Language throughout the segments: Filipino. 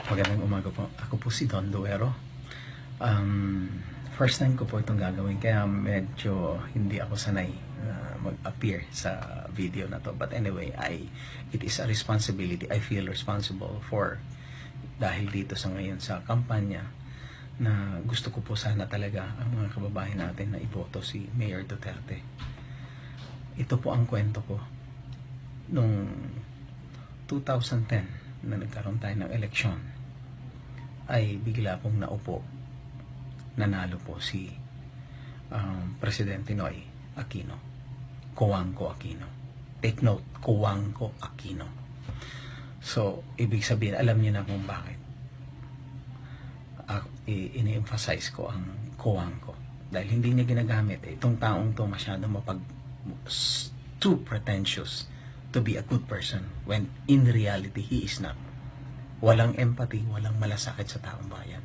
Magandang umaga po. Ako po si Don Duero. First time ko po itong gagawin, kaya medyo hindi ako sanay na mag-appear sa video na to. But anyway, it is a responsibility. I feel responsible for, dahil dito sa ngayon sa kampanya, na gusto ko po sana talaga ang mga kababayan natin na iboto si Mayor Duterte. Ito po ang kwento ko. Nung 2010, na nagkaroon tayo ng eleksyon, ay bigla pong naupo, nanalo po si Presidente Noy Aquino, Cojuangco Aquino. Take note, Cojuangco Aquino. So, ibig sabihin, alam niyo na kung bakit ini-emphasize ko ang Cojuangco. Dahil hindi niya ginagamit. Itong taong to masyadong too pretentious to be a good person when in reality he is not. Walang empathy, walang malasakit sa taong bayan.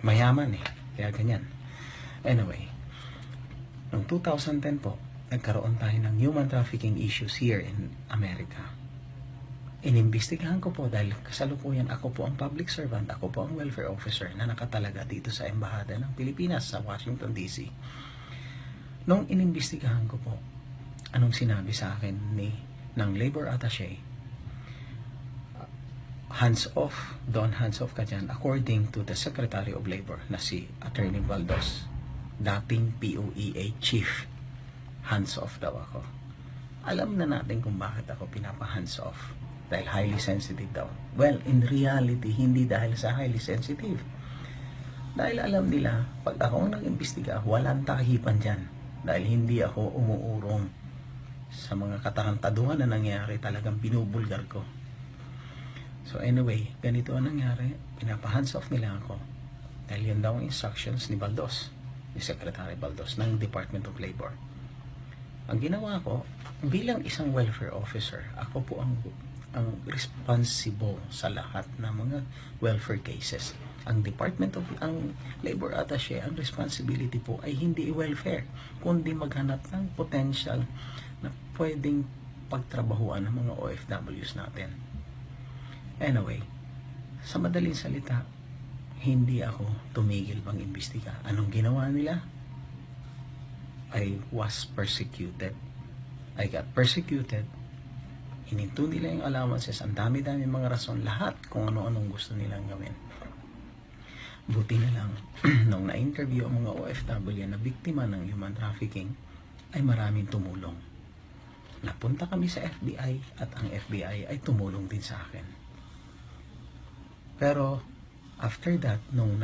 Mayaman kaya ganyan. Anyway, noong 2010 po, nagkaroon tayo ng human trafficking issues here in America. Inimbestigahan ko po dahil kasalukuyan ako po ang public servant, ako po ang welfare officer na nakatalaga dito sa Embahada ng Pilipinas sa Washington, D.C. Nung inimbestigahan ko po, anong sinabi sa akin ng labor attaché, hands off, don't hands off ka dyan, according to the Secretary of Labor na si Attorney Baldos, dating POEA chief. Hands off daw ako. Alam na natin kung bakit ako pinapa-hands off. Dahil highly sensitive daw. Well, in reality, hindi dahil sa highly sensitive. Dahil alam nila, pag ako ang nag-imbestiga, walang takipan dyan. Dahil hindi ako umuurong sa mga katarantaduhan na nangyari, talagang binubulgar ko. So anyway, ganito ang nangyari, pinapa-hands off nila ako. Dahil yan daw ang instructions ni Baldos, ni Secretary Baldos ng Department of Labor. Ang ginawa ko, bilang isang welfare officer, ako po ang responsible sa lahat ng mga welfare cases. Ang Department of Labor Attaché, ang responsibility po ay hindi welfare, kundi maghanap ng potential na pwedeng pagtrabahuan ng mga OFWs natin. Anyway, sa madaling salita, hindi ako tumigil mag-imbestiga. Anong ginawa nila? I was persecuted. I got persecuted. Hininto nila yung allowances. Ang dami-dami mga rason. Lahat kung ano-anong gusto nilang gawin. Buti na lang, nung na-interview ang mga OFW na biktima ng human trafficking, ay maraming tumulong. Napunta kami sa FBI at ang FBI ay tumulong din sa akin. Pero after that, nung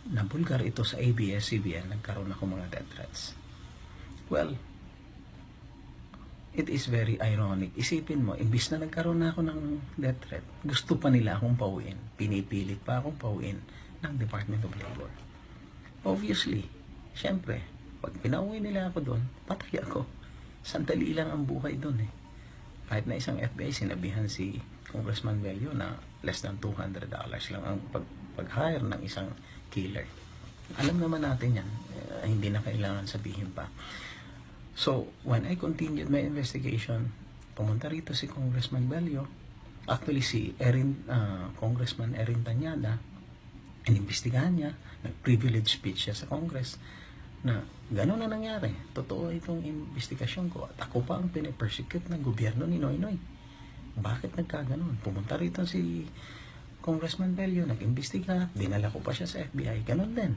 nabulgar ito sa ABS-CBN, nagkaroon ako mga death threats. Well, it is very ironic. Isipin mo, imbis na nagkaroon na ako ng death threat, gusto pa nila akong pauwiin. Pinipilit pa akong pauwiin ng Department of Labor. Obviously, syempre, pag pinauwi nila ako doon, patay ako. Sandali lang ang buhay doon Kahit na isang FBI, sinabihan si Congressman Bello na less than $200 lang ang pag-hire ng isang killer. Alam naman natin yan. Hindi na kailangan sabihin pa. So, when I continued my investigation, pumunta rito si Congressman Bello. Actually, si Congressman Erin Tanyada, inimbestigahan niya, nag-privilege speech siya sa Congress, na gano'n na nangyari. Totoo itong investigasyon ko. At ako pa ang pinipersecute ng gobyerno ni Noynoy. Bakit nagkaganon? Pumunta rito si Congressman Bello, nag-imbestiga, dinala ko pa siya sa FBI. Ganon din.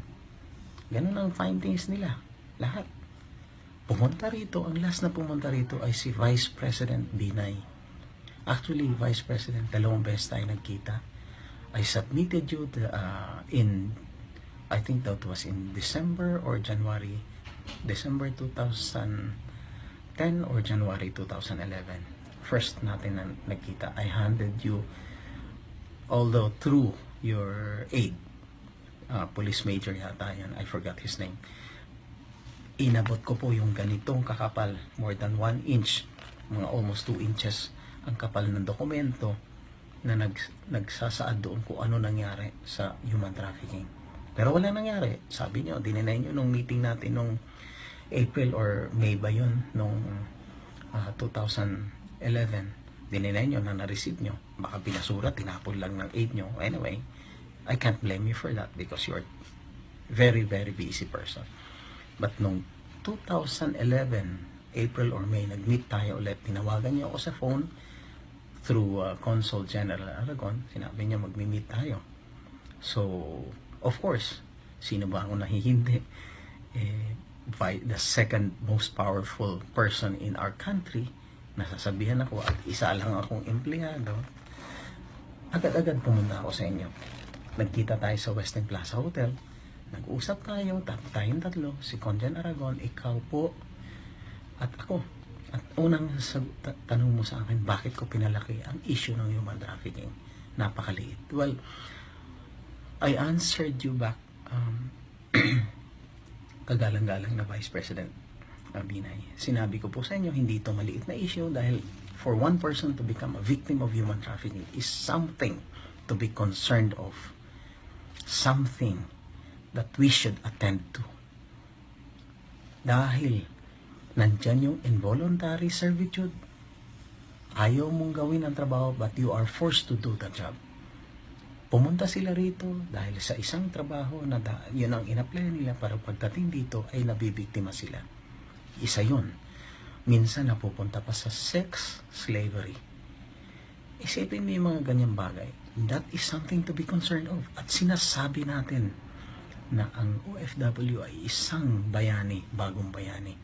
Ganon ang findings nila. Lahat. Pumunta rito, ang last na pumunta rito ay si Vice President Binay. Actually, Vice President, 2 beses tayo nagkita. I submitted you I think that was in December or January. December 2010 or January 2011. First natin na nagkita. I handed you, although through your aide, police major yata yan, I forgot his name, inabot ko po yung ganitong kakapal, more than 1 inch, mga almost 2 inches ang kapal ng dokumento na nagsasaad doon kung ano nangyari sa human trafficking. Pero wala nangyari. Sabi nyo, dininay nyo nung meeting natin nung April or May ba yun, nung 2011. Dininay nyo na na-receive nyo. Baka pinasura, tinapon lang ng aid nyo. Anyway, I can't blame you for that because you're very, very busy person. But nung 2011, April or May, nag-meet tayo ulit. Tinawagan niyo ako sa phone through Consul General Aragon. Sinabi niya mag-meet tayo. So, of course, sino ba ang nahihindi? The second most powerful person in our country, nasasabihan ako at isa lang akong empleyado. Agad-agad pumunta ako sa inyo. Nagkita tayo sa Western Plaza Hotel. Nag-usap tayo, tayong tatlo, si Conjan Aragon, ikaw po, at ako. At unang tanong mo sa akin, bakit ko pinalaki ang issue ng human trafficking? Napakaliit. Well, I answered you back, kagalang-galang na Vice President Binay. Sinabi ko po sa inyo, hindi ito maliit na issue dahil for one person to become a victim of human trafficking is something to be concerned of. Something that we should attend to. Dahil nandyan yung involuntary servitude. Ayaw mong gawin ang trabaho but you are forced to do the job. Pumunta sila rito dahil sa isang trabaho na yun ang in-apply nila para pagdating dito ay nabibiktima sila. Isa yun. Minsan napupunta pa sa sex slavery. Isipin mo yung mga ganyang bagay. That is something to be concerned of. At sinasabi natin na ang OFW ay isang bayani, bagong bayani.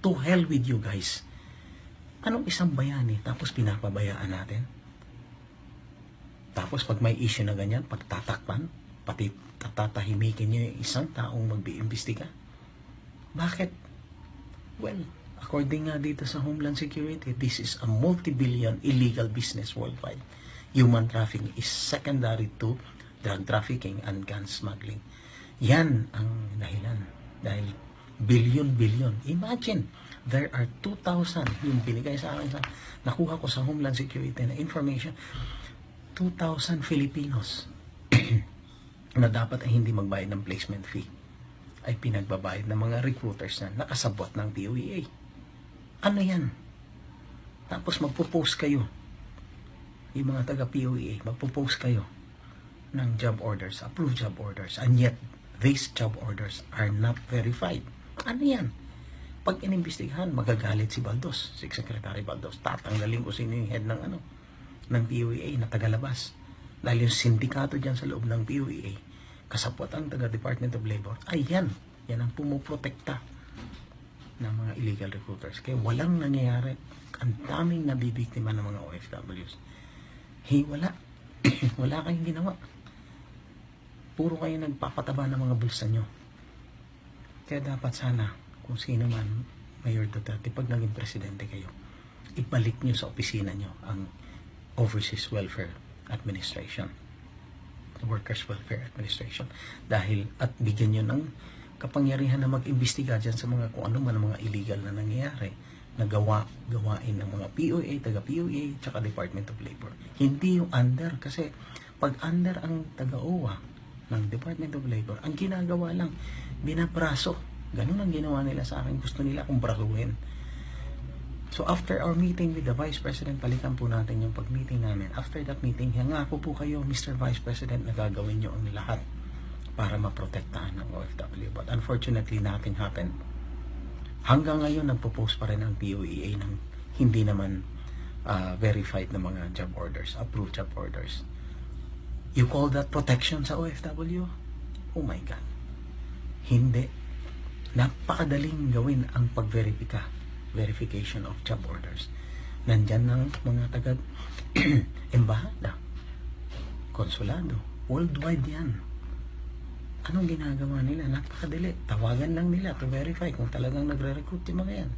To hell with you guys. Anong isang bayani tapos pinapabayaan natin? Tapos pag may issue na ganyan, pagtatakpan, pati tatatahimikin nyo yung isang taong mag-iimbestiga. Bakit? Well, according nga dito sa Homeland Security, this is a multi-billion illegal business worldwide. Human trafficking is secondary to drug trafficking and gun smuggling. Yan ang dahilan. Dahil billion. Imagine, there are 2,000, yung binigay sa akin, nakuha ko sa Homeland Security na information, 2,000 Filipinos na dapat ay hindi magbayad ng placement fee ay pinagbabayad ng mga recruiters na nakasabot ng POEA. Ano yan? Tapos magpo-post kayo, yung mga taga-POEA, magpo-post kayo ng job orders, approved job orders, and yet these job orders are not verified. Ano yan? Pag inimbestigahan, magagalit si Baldos, si Secretary Baldos. Tatanggalin ko sino yung head ng POEA na tagalabas. Dahil yung sindikato dyan sa loob ng POEA, kasapot ang taga-Department of Labor, ay yan ang pumuprotekta ng mga illegal recruiters. Kaya walang nangyayari. Ang daming nabibiktima ng mga OFWs. Wala. Wala kayong ginawa. Puro kayo nagpapataba ng mga bulsa nyo. Kaya dapat sana, kung sino man, Mayor Duterte, pag naging presidente kayo, ibalik nyo sa opisina nyo ang Overseas Welfare Administration, Workers Welfare Administration, dahil at bigyan nyo ng kapangyarihan na mag-imbestiga dyan sa mga kung ano man ang mga illegal na nangyayari na gawain ng mga POA, taga-POA, tsaka Department of Labor. Hindi yung under, kasi pag under ang taga-OWA ng Department of Labor, ang ginagawa lang, binabraso. Ganun ang ginawa nila sa akin. Gusto nila akong brasuhin. So after our meeting with the Vice President, balikan po natin yung pag-meeting namin. After that meeting, hangako po kayo, Mr. Vice President, na gagawin nyo ang lahat para maprotektahan ng OFW. But unfortunately, nothing happened. Hanggang ngayon, nagpo-post pa rin ang POEA ng hindi naman verified na mga job orders, approved job orders. You call that protection sa OFW? Oh my God. Hindi. Napakadaling gawin ang verification of job orders. Nandyan ng mga taga-embahada, konsulado, worldwide yan. Anong ginagawa nila? Napakadali. Tawagan lang nila to verify kung talagang nagre-recruit yung mga yan.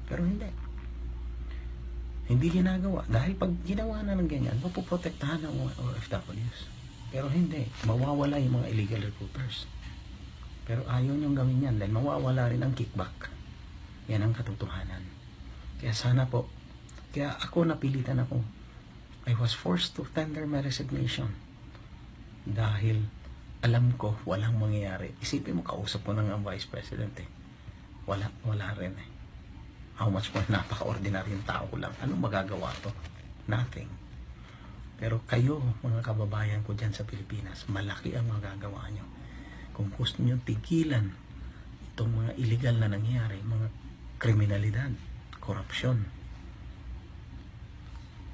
Pero hindi. Hindi ginagawa. Dahil pag ginawa na ng ganyan, mapuprotektahan ng mga OFWs. Pero hindi. Mawawala yung mga illegal recruiters. Pero ayaw niyong gawin yan dahil mawawala rin ang kickback. Yan ang katotohanan. Kaya sana po, kaya ako napilitan ako. I was forced to tender my resignation dahil alam ko walang mangyayari. Isipin mo, kausap ko ng ang Vice President eh. Wala rin eh. How much more napaka-ordinaryong tao lang. Anong magagawa to? Nothing. Pero kayo, mga kababayan ko dyan sa Pilipinas, malaki ang magagawa nyo. Kung gusto nyo tigilan itong mga illegal na nangyayari, mga kriminalidad, korupsyon.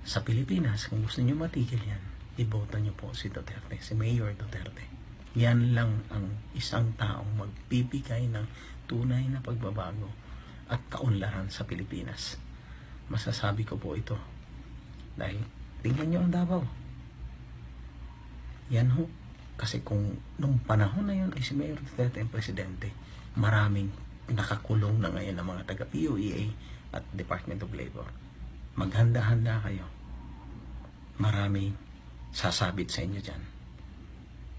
Sa Pilipinas, kung gusto nyo matigil yan, iboto nyo po si Duterte, si Mayor Duterte. Yan lang ang isang taong magbibigay ng tunay na pagbabago at kaunlaran sa Pilipinas. Masasabi ko po ito dahil tingnan nyo ang Davao. Yan ho. Kasi kung nung panahon na yun ay si Mayor Duterte ang presidente, maraming nakakulong na ngayon ng mga taga-POEA at Department of Labor. Maghanda-handa kayo. Maraming sasabit sa inyo dyan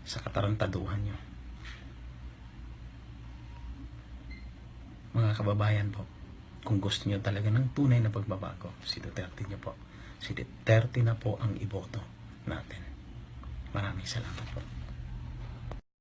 sa katarantaduhan nyo. Mga kababayan po, kung gusto nyo talaga ng tunay na pagbabago, si Duterte nyo po. Si Duterte na po ang iboto natin. Maraming salamat po.